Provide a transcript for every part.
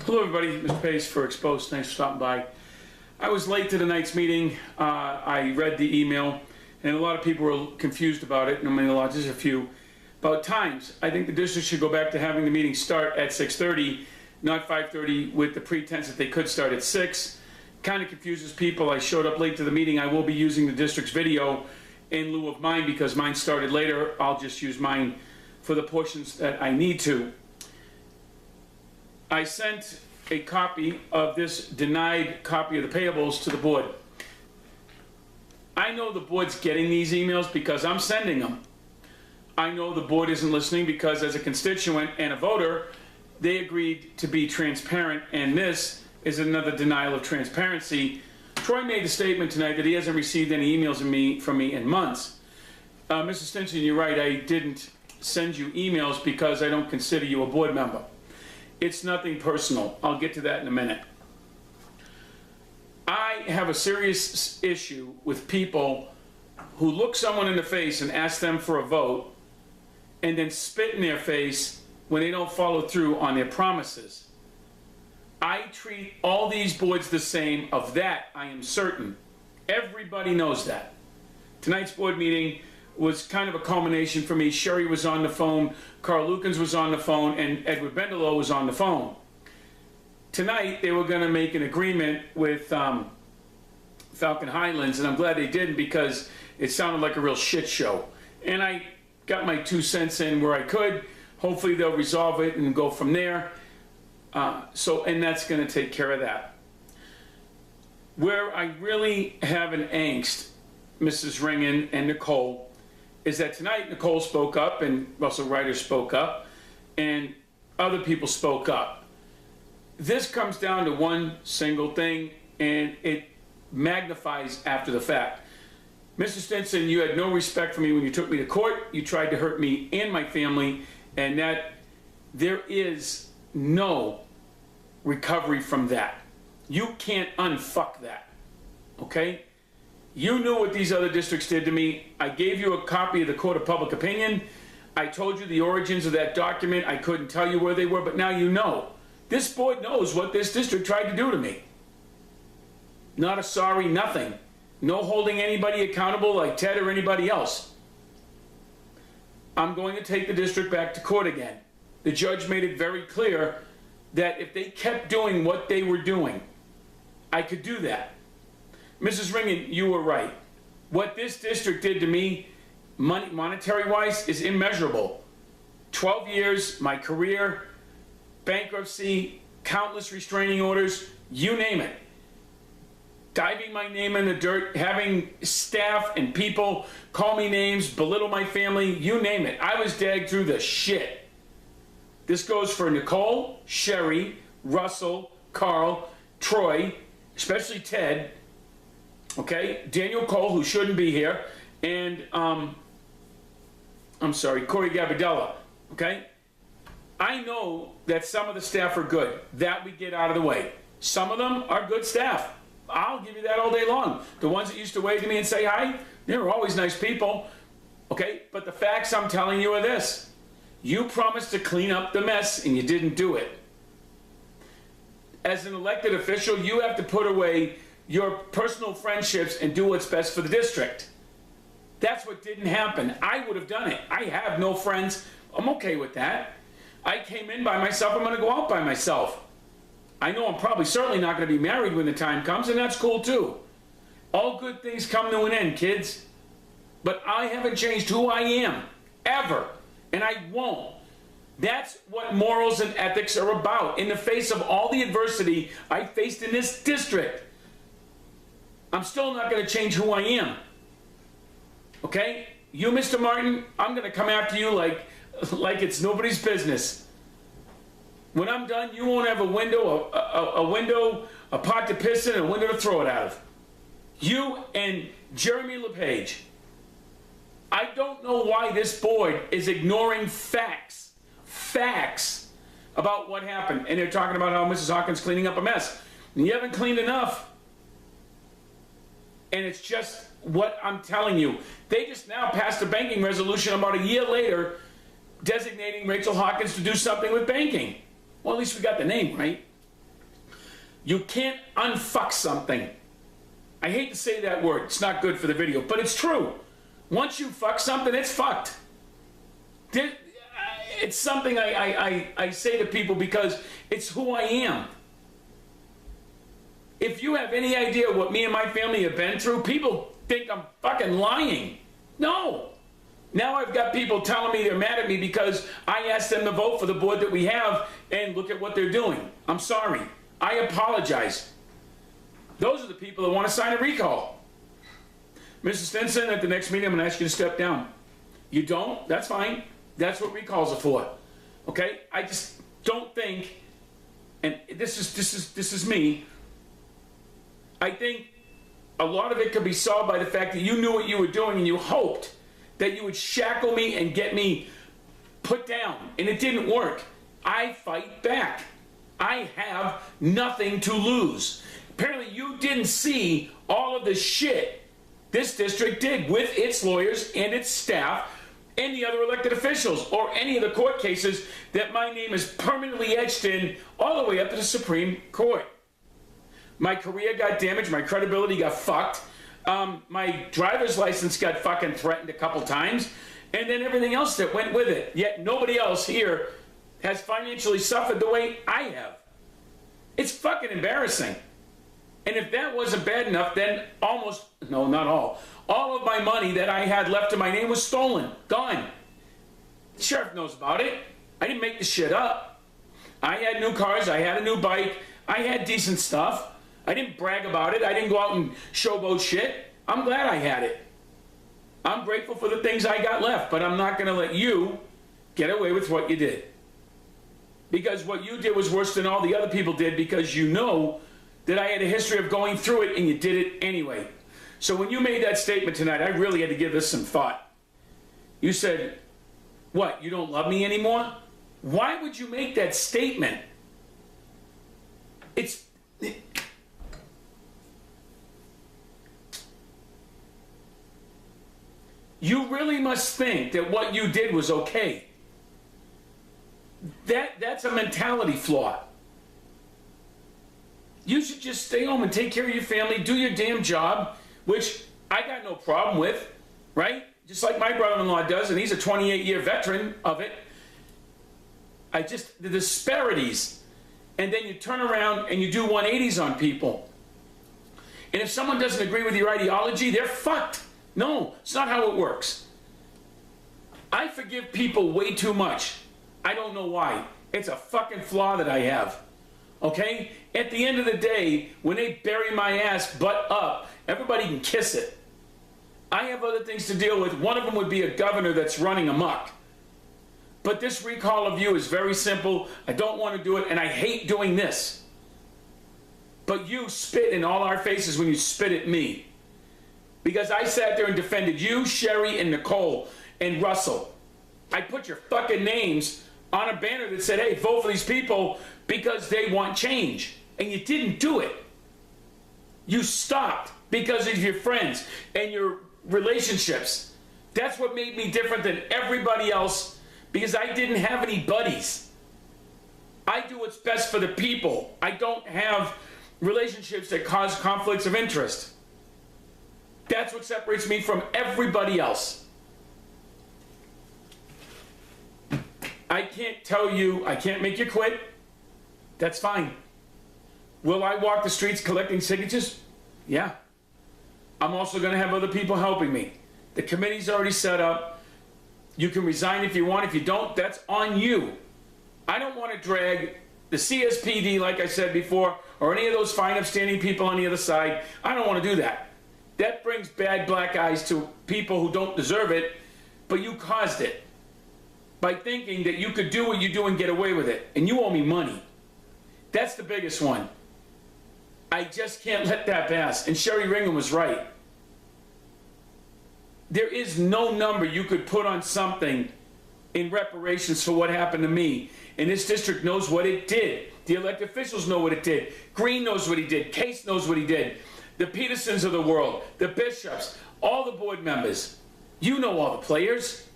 Hello everybody, Mr. Pace for Exposed. Thanks for stopping by. I was late to tonight's meeting. I read the email and a lot of people were confused about it. I mean, just a few. About times, I think the district should go back to having the meeting start at 6:30, not 5:30, with the pretense that they could start at 6. Kind of confuses people. I showed up late to the meeting. I will be using the district's video in lieu of mine because mine started later. I'll just use mine for the portions that I need to. I sent a copy of this denied copy of the payables to the board. I know the board's getting these emails because I'm sending them. I know the board isn't listening because as a constituent and a voter, they agreed to be transparent, and this is another denial of transparency. Troy made the statement tonight that he hasn't received any emails from me in months. Mr. Stinson, you're right, I didn't send you emails because I don't consider you a board member. It's nothing personal. I'll get to that in a minute. I have a serious issue with people who look someone in the face and ask them for a vote and then spit in their face when they don't follow through on their promises. I treat all these boards the same. Of that, I am certain. Everybody knows that. Tonight's board meeting was kind of a culmination for me. Sherry was on the phone, Carl Lukens was on the phone, and Edward Bendelow was on the phone. Tonight, they were going to make an agreement with Falcon Highlands, and I'm glad they didn't because it sounded like a real shit show. And I got my 2 cents in where I could. Hopefully, they'll resolve it and go from there. And that's going to take care of that. Where I really have an angst, Mrs. Ringen and Nicole, is that tonight Nicole spoke up and Russell Ryder spoke up and other people spoke up. This comes down to one single thing and it magnifies after the fact. Mr. Stinson, you had no respect for me when you took me to court. You tried to hurt me and my family, and that there is no recovery from that. You can't unfuck that, okay? You knew what these other districts did to me. I gave you a copy of the Court of Public Opinion. I told you the origins of that document. I couldn't tell you where they were, but now you know. This board knows what this district tried to do to me. Not a sorry, nothing. No holding anybody accountable like Ted or anybody else. I'm going to take the district back to court again. The judge made it very clear that if they kept doing what they were doing, I could do that. Mrs. Ringen, you were right. What this district did to me, monetary-wise, is immeasurable. 12 years, my career, bankruptcy, countless restraining orders, you name it. Diving my name in the dirt, having staff and people call me names, belittle my family, you name it. I was dragged through the shit. This goes for Nicole, Sherry, Russell, Carl, Troy, especially Ted, okay, Daniel Cole, who shouldn't be here, and Corey Gabardella, okay? I know that some of the staff are good. That we get out of the way. Some of them are good staff. I'll give you that all day long. The ones that used to wave to me and say hi, they were always nice people, okay? But the facts I'm telling you are this. You promised to clean up the mess and you didn't do it. As an elected official, you have to put away your personal friendships and do what's best for the district. That's what didn't happen. I would have done it. I have no friends. I'm okay with that. I came in by myself. I'm going to go out by myself. I know I'm probably certainly not going to be married when the time comes, and that's cool too. All good things come to an end, kids. But I haven't changed who I am, ever, and I won't. That's what morals and ethics are about. In the face of all the adversity I faced in this district, I'm still not going to change who I am. Okay? You, Mr. Martin, I'm going to come after you like it's nobody's business. When I'm done, you won't have a window, a pot to piss in, and a window to throw it out of. You and Jeremy LePage. I don't know why this board is ignoring facts about what happened. And they're talking about how Mrs. Hawkins cleaning up a mess. And you haven't cleaned enough. And it's just what I'm telling you. They just now passed a banking resolution about a year later designating Rachel Hawkins to do something with banking. Well, at least we got the name right. You can't unfuck something. I hate to say that word. It's not good for the video, but it's true. Once you fuck something, it's fucked. It's something I say to people because it's who I am. If you have any idea what me and my family have been through, people think I'm fucking lying. No. Now I've got people telling me they're mad at me because I asked them to vote for the board that we have, and look at what they're doing. I'm sorry. I apologize. Those are the people that want to sign a recall. Mr. Stinson, at the next meeting, I'm going to ask you to step down. You don't? That's fine. That's what recalls are for. Okay? I just don't think, and this is me, I think a lot of it could be solved by the fact that you knew what you were doing and you hoped that you would shackle me and get me put down. And it didn't work. I fight back. I have nothing to lose. Apparently you didn't see all of the shit this district did with its lawyers and its staff and the other elected officials, or any of the court cases that my name is permanently etched in all the way up to the Supreme Court. My career got damaged, my credibility got fucked, my driver's license got fucking threatened a couple times, and then everything else that went with it. Yet nobody else here has financially suffered the way I have. It's fucking embarrassing. And if that wasn't bad enough, then not all of my money that I had left in my name was stolen, gone. The sheriff knows about it. I didn't make the shit up. I had new cars, I had a new bike, I had decent stuff. I didn't brag about it. I didn't go out and showboat shit. I'm glad I had it. I'm grateful for the things I got left, but I'm not going to let you get away with what you did. Because what you did was worse than all the other people did, because you know that I had a history of going through it and you did it anyway. So when you made that statement tonight, I really had to give this some thought. You said, what, you don't love me anymore? Why would you make that statement? You really must think that what you did was okay. That's a mentality flaw. You should just stay home and take care of your family, do your damn job, which I got no problem with, right? Just like my brother-in-law does, and he's a 28-year veteran of it. The disparities, and then you turn around and you do 180s on people. And if someone doesn't agree with your ideology, they're fucked. No, it's not how it works. I forgive people way too much. I don't know why. It's a fucking flaw that I have. Okay? At the end of the day, when they bury my ass butt up, everybody can kiss it. I have other things to deal with. One of them would be a governor that's running amok. But this recall of you is very simple. I don't want to do it, and I hate doing this. But you spit in all our faces when you spit at me. Because I sat there and defended you, Sherry, and Nicole, and Russell. I put your fucking names on a banner that said, hey, vote for these people because they want change. And you didn't do it. You stopped because of your friends and your relationships. That's what made me different than everybody else, because I didn't have any buddies. I do what's best for the people. I don't have relationships that cause conflicts of interest. That's what separates me from everybody else. I can't tell you, I can't make you quit. That's fine. Will I walk the streets collecting signatures? Yeah. I'm also going to have other people helping me. The committee's already set up. You can resign if you want. If you don't, that's on you. I don't want to drag the CSPD, like I said before, or any of those fine upstanding people on the other side. I don't want to do that. That brings bad black eyes to people who don't deserve it, but you caused it by thinking that you could do what you do and get away with it, and you owe me money. That's the biggest one. I just can't let that pass, and Sherry Ringham was right. There is no number you could put on something in reparations for what happened to me, and this district knows what it did. The elected officials know what it did. Green knows what he did. Case knows what he did. The Petersons of the world, the bishops, all the board members. You know all the players.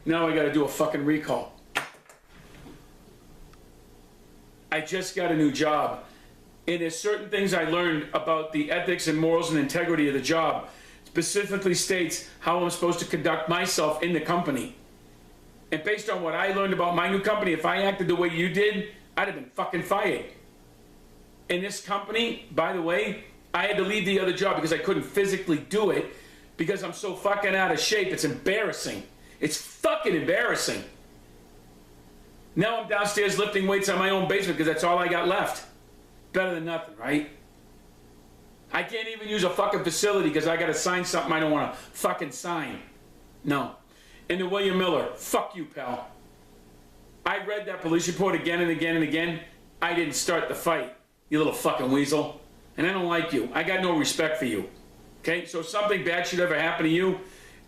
Now I gotta do a fucking recall. I just got a new job. And there's certain things I learned about the ethics and morals and integrity of the job. Specifically states how I'm supposed to conduct myself in the company. And based on what I learned about my new company, if I acted the way you did, I'd have been fucking fired. In this company, by the way, I had to leave the other job because I couldn't physically do it because I'm so fucking out of shape. It's embarrassing. It's fucking embarrassing. Now I'm downstairs lifting weights on my own basement because that's all I got left. Better than nothing, right? I can't even use a fucking facility because I got to sign something I don't want to fucking sign. No. And to William Miller, fuck you, pal. I read that police report again and again and again. I didn't start the fight, you little fucking weasel. And I don't like you. I got no respect for you. Okay? So if something bad should ever happen to you,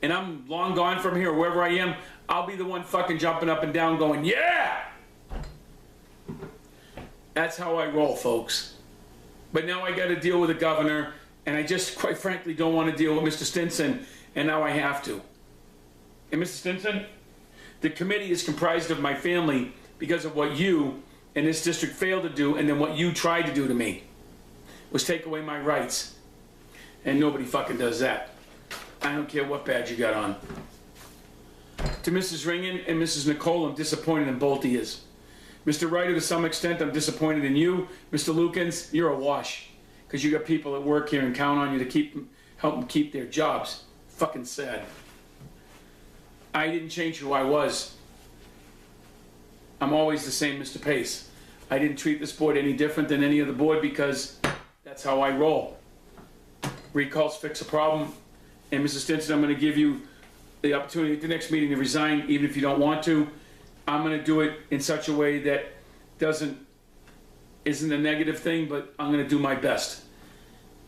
and I'm long gone from here, wherever I am, I'll be the one fucking jumping up and down going, yeah! That's how I roll, folks. But now I got to deal with the governor, and I just, quite frankly, don't want to deal with Mr. Stinson, and now I have to. And Mr. Stinson, the committee is comprised of my family because of what you and this district failed to do, and then what you tried to do to me was take away my rights. And nobody fucking does that. I don't care what badge you got on. To Mrs. Ringen and Mrs. Nicole, I'm disappointed in both of yous. Mr. Ryder, to some extent, I'm disappointed in you. Mr. Lukens, you're a wash. Because you got people that work here and count on you to help them keep their jobs. Fucking sad. I didn't change who I was. I'm always the same Mr. Pace. I didn't treat this board any different than any other board because that's how I roll. Recalls fix a problem. And Mrs. Stinson, I'm going to give you the opportunity at the next meeting to resign, even if you don't want to. I'm going to do it in such a way that isn't a negative thing, but I'm going to do my best.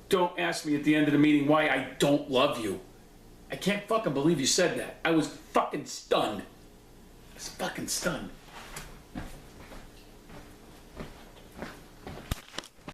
Don't ask me at the end of the meeting why I don't love you. I can't fucking believe you said that. I was fucking stunned. I was fucking stunned.